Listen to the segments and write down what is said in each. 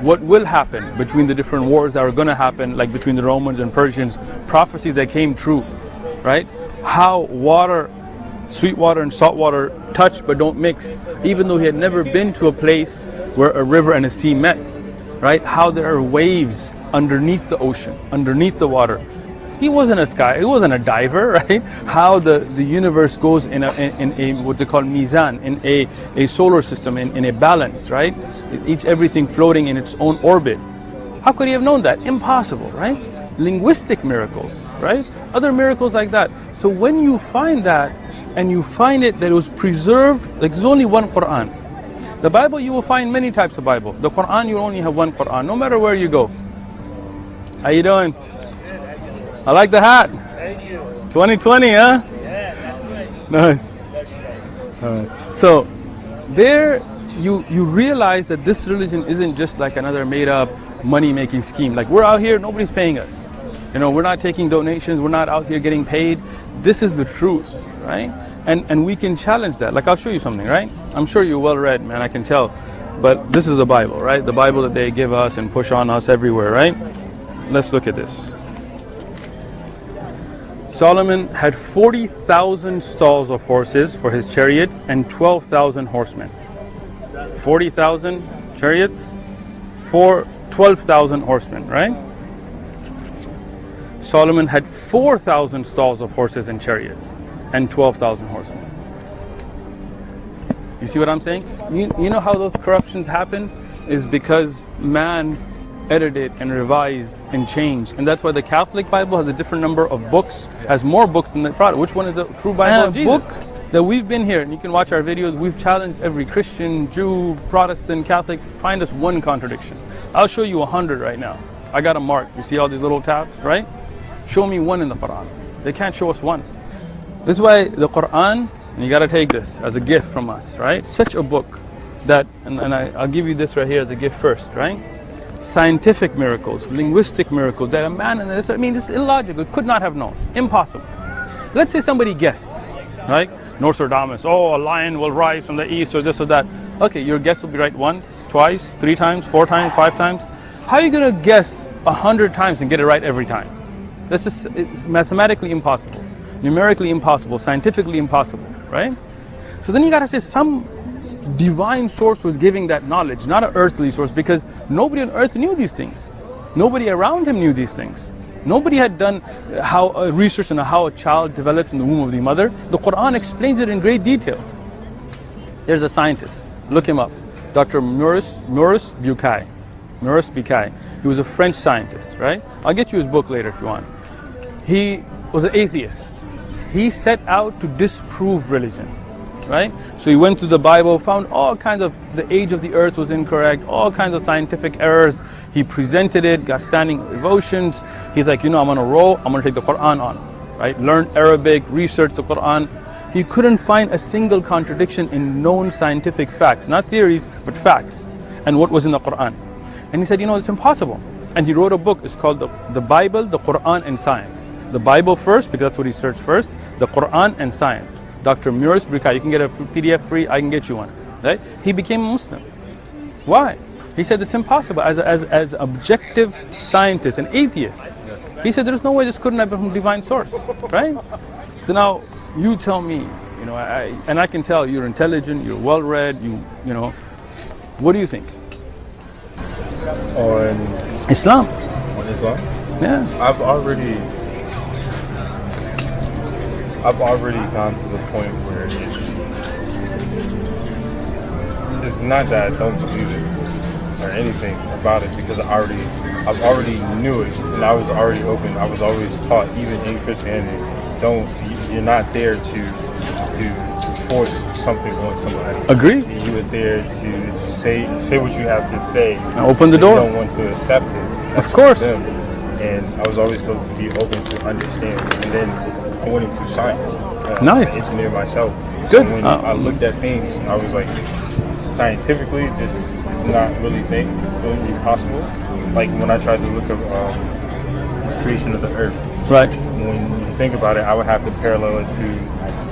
what will happen between the different wars that are going to happen, like between the Romans and Persians, prophecies that came true, right? How water, sweet water and salt water touch but don't mix, even though he had never been to a place where a river and a sea met, right? How there are waves underneath the ocean, underneath the water. He wasn't he wasn't a diver, right? How the universe goes in a what they call mizan, in a solar system, in a balance, right? Everything floating in its own orbit. How could he have known that? Impossible, right? Linguistic miracles, right? Other miracles like that. So when you find that, and you find it that it was preserved, like there's only one Quran. The Bible, you will find many types of Bible. The Quran, you only have one Quran, no matter where you go. How you doing? I like the hat. Thank you. 2020, huh? Yeah, that's good. Nice. All right. So there you realize that this religion isn't just like another made up money making scheme. Like we're out here, nobody's paying us. You know, we're not taking donations, we're not out here getting paid. This is the truth, right? And we can challenge that. Like I'll show you something, right? I'm sure you're well read, man, I can tell. But this is the Bible, right? The Bible that they give us and push on us everywhere, right? Let's look at this. Solomon had 40,000 stalls of horses for his chariots and 12,000 horsemen. 40,000 chariots for 12,000 horsemen, right? Solomon had 4,000 stalls of horses and chariots and 12,000 horsemen. You see what I'm saying? You know how those corruptions happen? Is because man edited and revised and changed. And that's why the Catholic Bible has a different number of books, has more books than the Protestant. Which one is the true Bible of Jesus? Book that we've been here, and you can watch our videos, we've challenged every Christian, Jew, Protestant, Catholic, find us one contradiction. I'll show you 100 right now. I got a mark. You see all these little tabs, right? Show me one in the Quran. They can't show us one. This is why the Quran, and you got to take this as a gift from us, right? Such a book that, and I'll give you this right here as a gift first, right? Scientific miracles, linguistic miracles, that a man, and this, I mean, this is illogical, could not have known, impossible. Let's say somebody guessed, right? Nostradamus, oh, a lion will rise from the east or this or that. Okay, your guess will be right once, twice, 3 times, 4 times, 5 times. How are you going to guess 100 times and get it right every time? That's just, it's mathematically impossible, numerically impossible, scientifically impossible, right? So then you got to say some divine source was giving that knowledge, not an earthly source, because nobody on earth knew these things. Nobody around him knew these things. Nobody had done research on how a child develops in the womb of the mother. The Quran explains it in great detail. There's a scientist, look him up, Dr. Maurice Bucaille. Maurice Bucaille. He was a French scientist, right? I'll get you his book later if you want. He was an atheist. He set out to disprove religion. Right? So he went to the Bible, found all kinds of, the age of the earth was incorrect, all kinds of scientific errors. He presented it, got standing ovations. He's like, I'm on a roll, I'm going to take the Quran on. Right? Learn Arabic, research the Quran. He couldn't find a single contradiction in known scientific facts, not theories, but facts, and what was in the Quran. And he said, it's impossible. And he wrote a book, it's called the Bible, the Quran, and Science. The Bible first, because that's what he searched first, the Quran and Science. Dr. Maurice Bucaille, you can get a PDF free, I can get you one. Right? He became a Muslim. Why? He said it's impossible. As objective scientist, an atheist, he said there's no way this couldn't have been from divine source. Right? So now you tell me, and I can tell you're intelligent, you're well read, what do you think? On Islam. On Islam? Yeah. I've already gone to the point where it's not that I don't believe it or anything about it, because I've already knew it, and I was already open. I was always taught, even in Christianity, you're not there to force something on somebody. Agree. You were there to say what you have to say. And open the door. You don't want to accept it. That's of course. Them. And I was always told to be open to understand. And then I went into science. Nice. I engineered myself. Good. So when I looked at things, I was like, scientifically, this is not really possible. Like when I tried to look up the creation of the earth. Right. When you think about it, I would have to parallel it to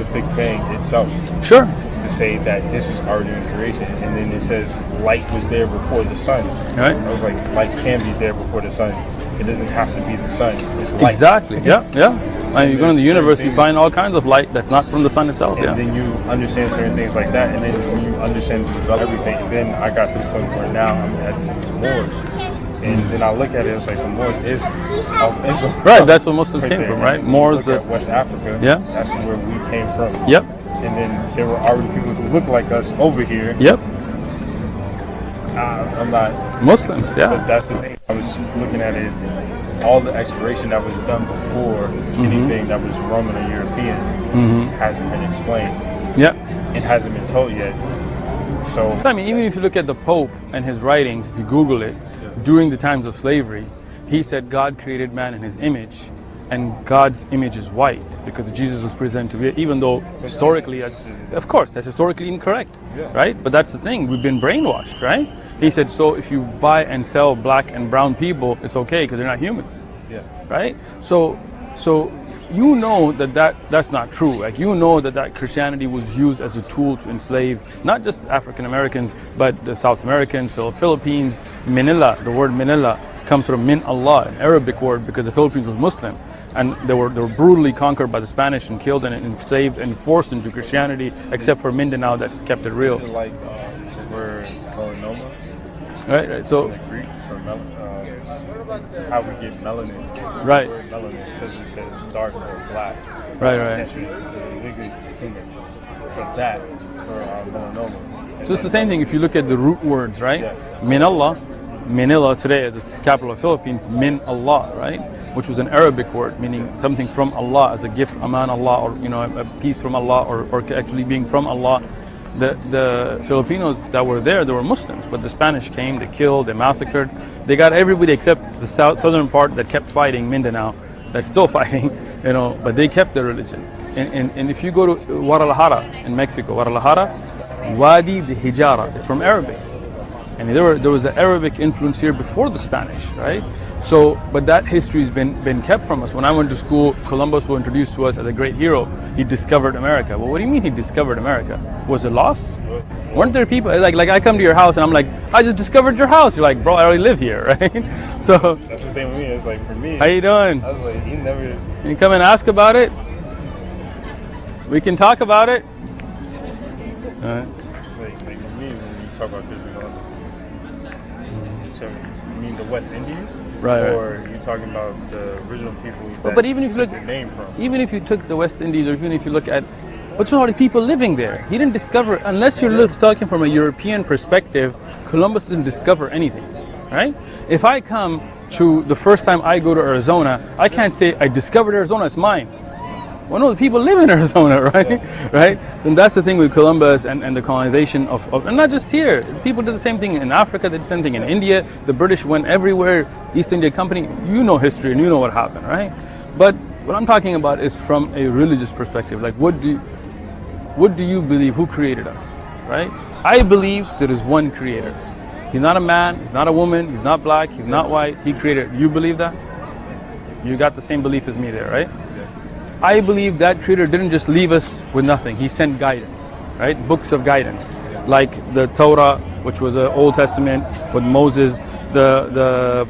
the Big Bang itself. Sure. to say that this was already in creation. And then it says light was there before the sun. Right. I was like, light can be there before the sun. It doesn't have to be the sun. It's light. Exactly. Yeah. I mean, you go in the universe, you find all kinds of light that's not from the sun itself. And then you understand certain things like that, and then when you understand everything, then I got to the point where now I'm at the Moors. And then I look at it, it's like the Moors is Islam. Right, that's where Muslims came from, right? Moors, West Africa. Yeah. That's where we came from. Yep. And then there were already people who look like us over here. Yep. I'm not Muslims. Yeah. But that's the thing. I was looking at it. All the exploration that was done before anything that was Roman or European hasn't been explained. Yeah. It hasn't been told yet. So I mean, even if you look at the Pope and his writings, if you Google it, during the times of slavery, he said God created man in his image, and God's image is white because Jesus was presented to be, even though historically, that's historically incorrect, right? But that's the thing, we've been brainwashed, right? He said, so if you buy and sell black and brown people, it's okay because they're not humans, right? So you know that's not true. Like, you know that Christianity was used as a tool to enslave not just African Americans, but the South Americans, Philippines, Manila. The word Manila comes from Min Allah, an Arabic word, because the Philippines was Muslim, and they were brutally conquered by the Spanish and killed and enslaved and forced into Christianity, except for Mindanao that's kept it real. Is it like the word melanoma? Right. So. In Greek for how we get melanin. Right. The word melanin because it says dark or black. Right. The liquid tumor for that for melanoma. So it's the same thing if you look at the root words, right? Yeah. Min Allah, Manila today is the capital of Philippines, Min Allah, right? Which was an Arabic word meaning something from Allah as a gift, aman Allah, or a piece from Allah, or actually being from Allah. The Filipinos that were there, they were Muslims, but the Spanish came, they killed, they massacred. They got everybody except the southern part that kept fighting, Mindanao, that's still fighting, but they kept their religion. And if you go to Guadalajara in Mexico, Guadalajara, Wadi de Hijara, it's from Arabic. And there was the Arabic influence here before the Spanish, right? So, but that history has been kept from us. When I went to school, Columbus was introduced to us as a great hero. He discovered America. Well, what do you mean he discovered America? Was it lost? Weren't there people, like I come to your house and I'm like, I just discovered your house. You're like, bro, I already live here, right? So. That's the thing with me, it's like for me. How you doing? I was like, he never. Can you come and ask about it? We can talk about it. All right. Like for me, when you talk about Christian, so you mean the West Indies? Right. Or are you talking about the original people that but even if you look, the name from? Even if you took the West Indies, or even if you look at, what's all the people living there? He didn't discover, unless you're talking from a European perspective, Columbus didn't discover anything, right? If I come to the first time I go to Arizona, I can't say I discovered Arizona, it's mine. Well, no, the people live in Arizona, right? Yeah. Right? And that's the thing with Columbus and the colonization of, and not just here. People did the same thing in Africa, they did the same thing in India. The British went everywhere, East India Company, you know history and you know what happened, right? But what I'm talking about is from a religious perspective. Like, what do you believe? Who created us, right? I believe there is one creator. He's not a man, he's not a woman, he's not black, he's not white, he created. You believe that? You got the same belief as me there, right? I believe that creator didn't just leave us with nothing. He sent guidance, right? Books of guidance, like the Torah, which was the Old Testament with Moses, the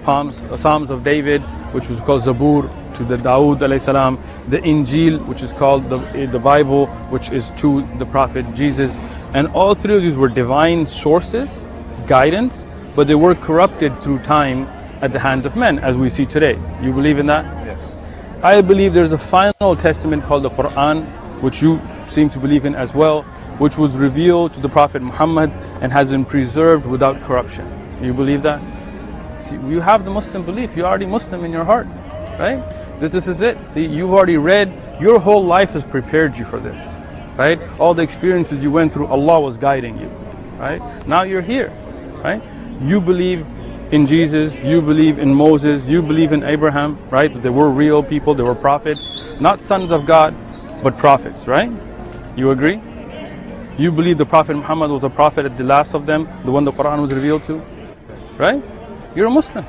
Psalms of David, which was called Zabur, to the Dawood alayhi salam, the Injil, which is called the Bible, which is to the Prophet Jesus. And all three of these were divine sources, guidance, but they were corrupted through time at the hands of men, as we see today. You believe in that? Yes. I believe there's a final testament called the Quran, which you seem to believe in as well, which was revealed to the Prophet Muhammad and has been preserved without corruption. You believe that? See, you have the Muslim belief. You're already Muslim in your heart, right? This is it. See, you've already read. Your whole life has prepared you for this, right? All the experiences you went through, Allah was guiding you, right? Now you're here, right? You believe in Jesus, you believe in Moses, you believe in Abraham, right? They were real people, they were prophets, not sons of God, but prophets, right? You agree? You believe the Prophet Muhammad was a prophet at the last of them, the one the Quran was revealed to, right? You're a Muslim.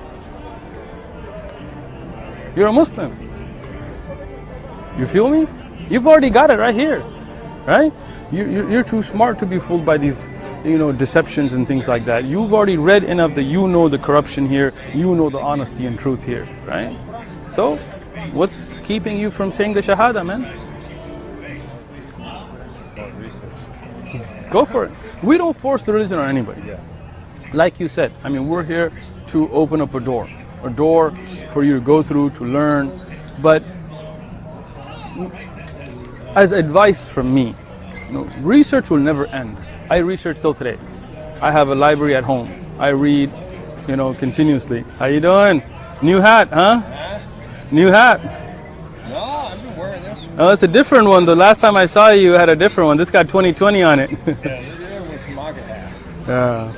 You're a Muslim. You feel me? You've already got it right here. right? You're too smart to be fooled by these, deceptions and things like that. You've already read enough that you know the corruption here, you know the honesty and truth here, right? So, what's keeping you from saying the Shahada, man? Go for it. We don't force the religion on anybody. Like you said, we're here to open up a door for you to go through, to learn. But as advice from me, research will never end. I research still today. I have a library at home. I read, continuously. How you doing? New hat, huh? New hat. No, I've been wearing this one. Oh, it's a different one. The last time I saw you, you had a different one. This got 2020 on it. Yeah, this was MAGA hat. Yeah.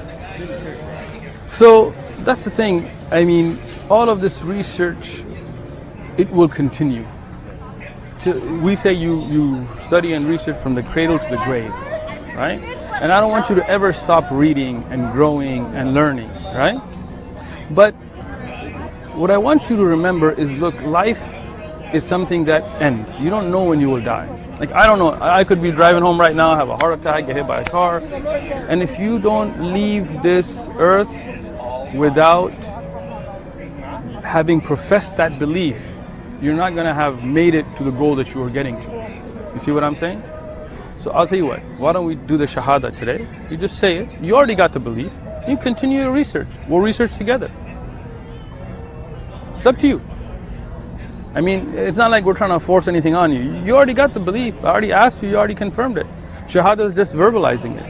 So that's the thing. All of this research, it will continue. We say you study and research from the cradle to the grave, right? And I don't want you to ever stop reading and growing and learning, right? But what I want you to remember is, look, life is something that ends. You don't know when you will die. Like, I don't know, I could be driving home right now, have a heart attack, get hit by a car, and if you don't leave this earth without having professed that belief, you're not going to have made it to the goal that you were getting to. You see what I'm saying? So I'll tell you what, why don't we do the Shahada today? You just say it, you already got the belief, you continue your research. We'll research together. It's up to you. It's not like we're trying to force anything on you. You already got the belief. I already asked you, you already confirmed it. Shahada is just verbalizing it.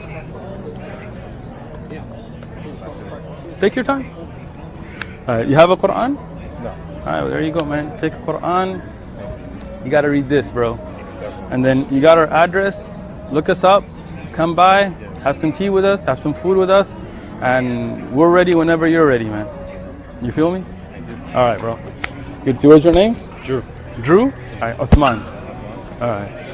Take your time. You have a Quran? No. Alright, well, there you go, man. Take a Quran. You got to read this, bro. And then you got our address. Look us up. Come by. Have some tea with us. Have some food with us. And we're ready whenever you're ready, man. You feel me? Alright, bro. Good to see. What's your name? Drew. Drew? Alright, Uthman. Alright.